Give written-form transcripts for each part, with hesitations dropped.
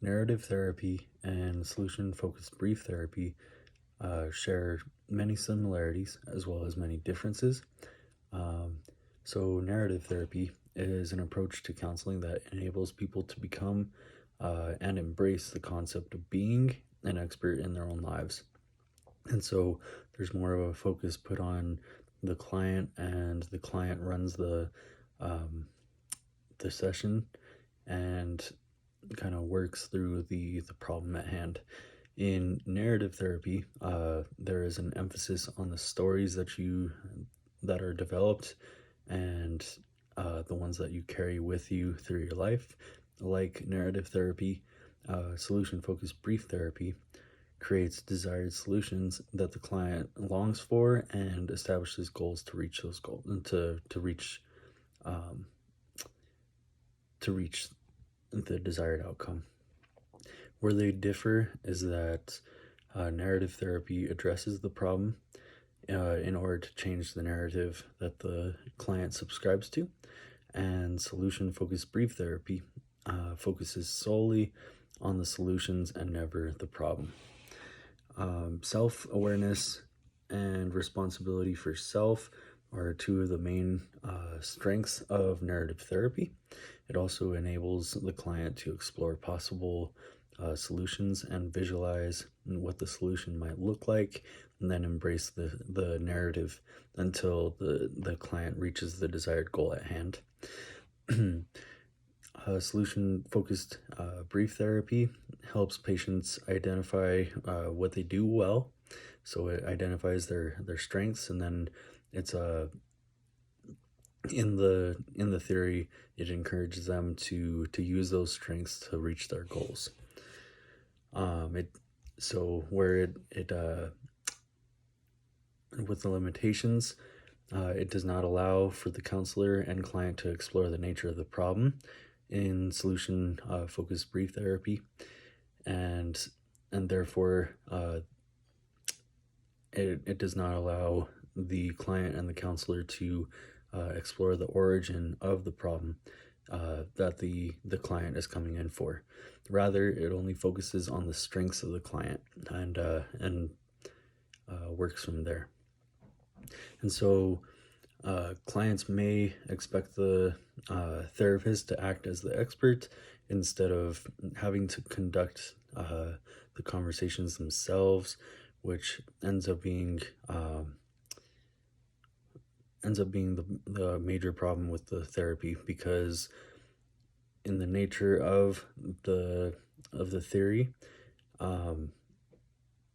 Narrative therapy and solution-focused brief therapy share many similarities as well as many differences. Um, so, narrative therapy is an approach to counseling that enables people to become and embrace the concept of being an expert in their own lives. And so, there's more of a focus put on the client, and the client runs um, the session and kind of works through the problem at hand. In narrative therapy, there is an emphasis on the stories that are developed and the ones that you carry with you through your life. Like narrative therapy, solution-focused brief therapy creates desired solutions that the client longs for and establishes goals to reach those goals and um, to reach the desired outcome. Where they differ is that narrative therapy addresses the problem in order to change the narrative that the client subscribes to, and solution-focused brief therapy focuses solely on the solutions and never the problem. Self-awareness and responsibility for self are two of the main strengths of narrative therapy. It also enables the client to explore possible solutions and visualize what the solution might look like, and then embrace the narrative until the client reaches the desired goal at hand. Solution-focused brief therapy helps patients identify what they do well. So it identifies their strengths, and then it's in the theory, it encourages them to use those strengths to reach their goals. With the limitations, it does not allow for the counselor and client to explore the nature of the problem in solution focused brief therapy, and therefore it does not allow the client and the counselor to explore the origin of the problem that the client is coming in for. Rather, it only focuses on the strengths of the client and works from there. And so clients may expect the therapist to act as the expert instead of having to conduct the conversations themselves, which ends up being the major problem with the therapy, because in the nature of the theory,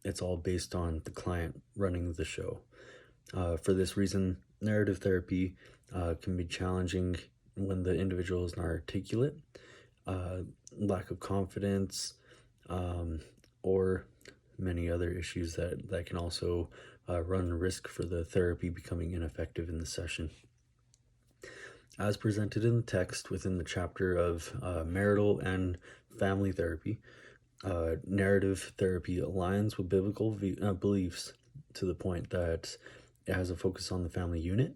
it's all based on the client running the show. For this reason, narrative therapy can be challenging when the individual is not articulate, lack of confidence, or many other issues that can also run the risk for the therapy becoming ineffective in the session. As presented in the text within the chapter of marital and family therapy, narrative therapy aligns with biblical beliefs to the point that it has a focus on the family unit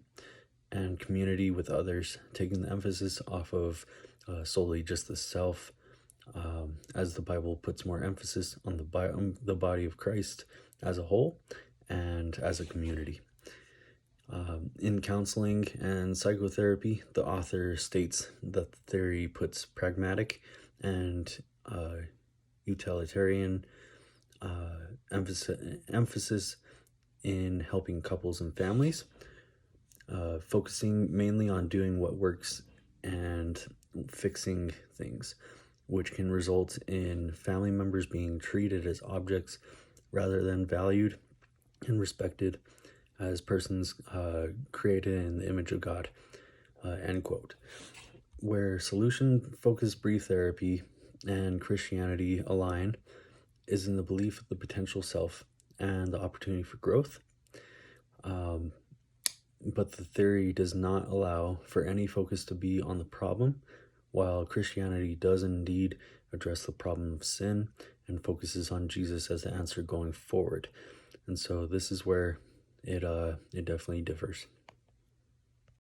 and community with others, taking the emphasis off of solely just the self, as the Bible puts more emphasis on the body of Christ as a whole and as a community. In counseling and psychotherapy, the author states that the theory puts pragmatic and utilitarian emphasis in helping couples and families, focusing mainly on doing what works and fixing things, which can result in family members being treated as objects rather than valued and respected as persons created in the image of God, end quote. Where solution-focused brief therapy and Christianity align is in the belief of the potential self and the opportunity for growth. But the theory does not allow for any focus to be on the problem, while Christianity does indeed address the problem of sin and focuses on Jesus as the answer going forward. And so this is where it definitely differs.